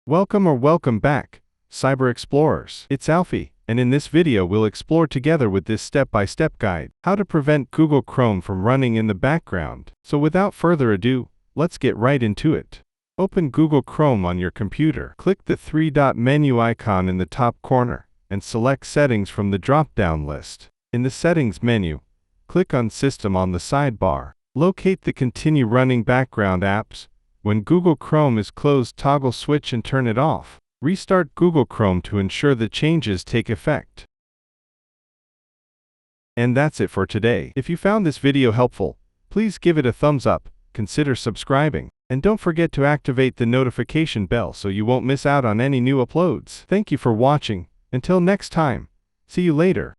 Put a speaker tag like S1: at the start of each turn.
S1: Welcome back, Cyber Explorers. It's Alfie, and in this video we'll explore together with this step-by-step guide, how to prevent Google Chrome from running in the background. So without further ado, let's get right into it. Open Google Chrome on your computer. Click the three-dot menu icon in the top corner, and select Settings from the drop-down list. In the Settings menu, click on System on the sidebar. Locate the Continue Running Background Apps. When Google Chrome is closed, toggle switch and turn it off. Restart Google Chrome to ensure the changes take effect. And that's it for today. If you found this video helpful, please give it a thumbs up, consider subscribing, and don't forget to activate the notification bell so you won't miss out on any new uploads. Thank you for watching. Until next time, see you later.